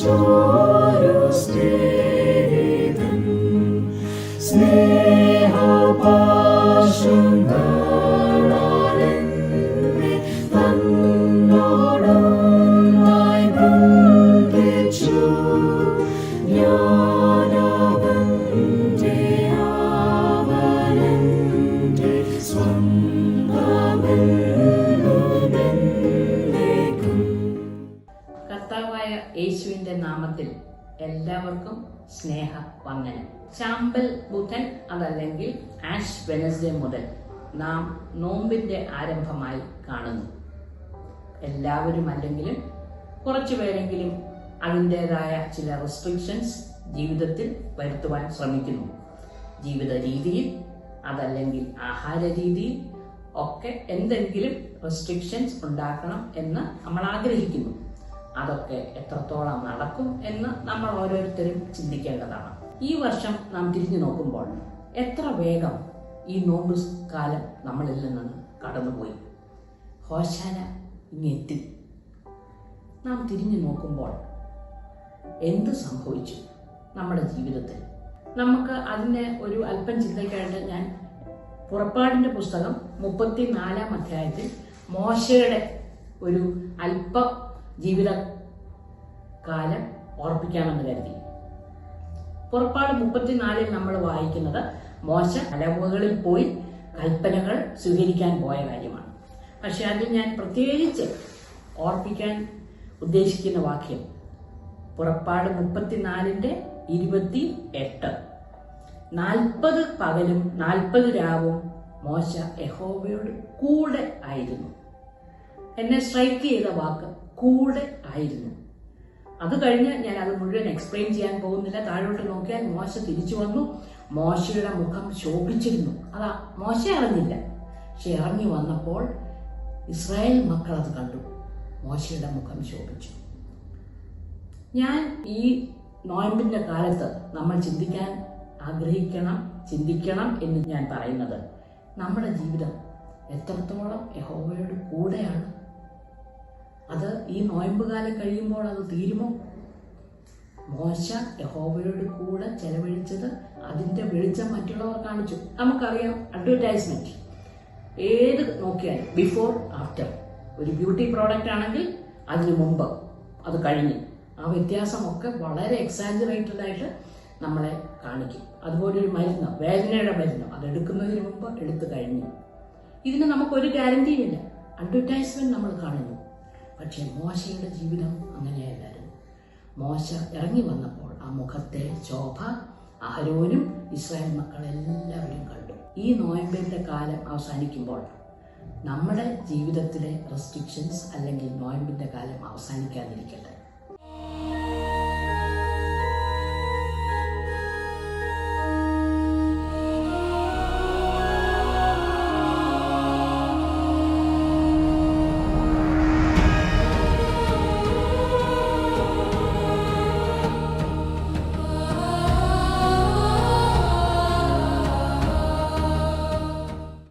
ചോരു സ്നേഹിതൻ സ്നേഹപാശങ്ങളാലെന്നെ തന്നോടൊന്നായി ബന്ധിച്ചു. ഞാനവന്റെ അവനെന്റെ സ്വന്തമെന്നേക്കും. കർത്താവായ യേശുവിന്റെ നാമത്തിൽ എല്ലാവർക്കും സ്നേഹ വന്ദനം. ചാമ്പൽ ബുധൻ അതല്ലെങ്കിൽ ആഷ് വെനസ്ഡേ മുതൽ നാം നോമ്പിന്റെ ആരംഭമായി കാണുന്നു. എല്ലാവരും അല്ലെങ്കിലും കുറച്ചു പേരെങ്കിലും അതിൻ്റെതായ ചില റെസ്ട്രിക്ഷൻസ് ജീവിതത്തിൽ വരുത്തുവാൻ ശ്രമിക്കുന്നു. ജീവിത രീതിയിൽ അതല്ലെങ്കിൽ ആഹാര രീതിയിൽ ഒക്കെ എന്തെങ്കിലും റെസ്ട്രിക്ഷൻസ് ഉണ്ടാക്കണം എന്ന് നമ്മൾ ആഗ്രഹിക്കുന്നു. അതൊക്കെ എത്രത്തോളം നടക്കും എന്ന് നമ്മൾ ഓരോരുത്തരും ചിന്തിക്കേണ്ടതാണ്. ഈ വർഷം നാം തിരിഞ്ഞു നോക്കുമ്പോൾ എത്ര വേഗം ഈ നോമ്പ് കാലം നമ്മളിൽ നിന്ന് കടന്നുപോയി. ഹോശാന ഇങ്ങെത്തി. നാം തിരിഞ്ഞു നോക്കുമ്പോൾ എന്ത് സംഭവിച്ചു നമ്മുടെ ജീവിതത്തിൽ? നമുക്ക് അതിനെ ഒരു അല്പം ചിന്തയ്ക്കായിട്ട് ഞാൻ പുറപ്പാടിന്റെ പുസ്തകം 34-ാം അധ്യായത്തിൽ മോശയുടെ ഒരു അല്പ ജീവിത കാലം ഓർപ്പിക്കാമെന്ന് കരുതി. പുറപ്പാട് 34-ൽ നമ്മൾ വായിക്കുന്നത് മോശ മലമുകളിൽ പോയി കൽപ്പനകൾ സ്വീകരിക്കാൻ പോയ കാര്യമാണ്. പക്ഷെ അതിൽ ഞാൻ പ്രത്യേകിച്ച് ഓർപ്പിക്കാൻ ഉദ്ദേശിക്കുന്ന വാക്യം പുറപ്പാട് 34-ന്റെ 28. 40 പകലും 40 രാവും മോശ യഹോവയോട് കൂടെ ആയിരുന്നു. എന്നെ സ്ട്രൈക്ക് ചെയ്ത വാക്ക് കൂടെ ആയിരുന്നു. അത് കഴിഞ്ഞ് ഞാൻ അത് മുഴുവൻ എക്സ്പ്ലെയിൻ ചെയ്യാൻ പോകുന്നില്ല. താഴോട്ട് നോക്കിയാൽ മോശ തിരിച്ചു വന്നു. മോശയുടെ മുഖം ശോഭിച്ചിരുന്നു. അതാ മോശ അറിഞ്ഞില്ല. പക്ഷെ ഇറങ്ങി വന്നപ്പോൾ ഇസ്രായേൽ മക്കൾ അത് കണ്ടു. മോശയുടെ മുഖം ശോഭിച്ചു. ഞാൻ ഈ നോയമ്പിന്റെ കാലത്ത് നമ്മൾ ചിന്തിക്കണം എന്ന് ഞാൻ പറയുന്നത്, നമ്മുടെ ജീവിതം എത്രത്തോളം യഹോവയുടെ കൂടെയാണ്. അത് ഈ നോയമ്പ് കാലം കഴിയുമ്പോൾ അത് തീരുമോ? മോശ യഹോവയുടെ കൂടെ ചെലവഴിച്ചത് അതിന്റെ വെളിച്ചം മറ്റുള്ളവർ കാണിച്ചു. നമുക്കറിയാം, അഡ്വർടൈസ്മെന്റ് ഏത് നോക്കിയാലും ബിഫോർ ആഫ്റ്റർ. ഒരു ബ്യൂട്ടി പ്രോഡക്റ്റ് ആണെങ്കിൽ അതിനു മുമ്പ്, അത് കഴിഞ്ഞ്, ആ വ്യത്യാസമൊക്കെ വളരെ എക്സാജറേറ്റഡ് ആയിട്ട് നമ്മളെ കാണിക്കും. അതുപോലെ ഒരു മരുന്ന്, വേദനയുടെ മരുന്ന്, അതെടുക്കുന്നതിന് മുമ്പ്, എടുത്തു കഴിഞ്ഞു. ഇതിന് നമുക്കൊരു ഗ്യാരണ്ടിയുമില്ല. അഡ്വർടൈസ്മെന്റ് നമ്മൾ കാണുന്നു. പക്ഷെ മോശയുടെ ജീവിതം അങ്ങനെയല്ലായിരുന്നു. മോശ ഇറങ്ങി വന്നപ്പോൾ ആ മുഖത്തെ ശോഭ അഹരോനും ഇസ്രായേൽ മക്കളെല്ലാവരും കണ്ടു. ഈ നോയമ്പിന്റെ കാലം അവസാനിക്കുമ്പോൾ നമ്മുടെ ജീവിതത്തിലെ റെസ്ട്രിക്ഷൻസ് അല്ലെങ്കിൽ നോയമ്പിന്റെ കാലം അവസാനിക്കാതിരിക്കട്ടെ.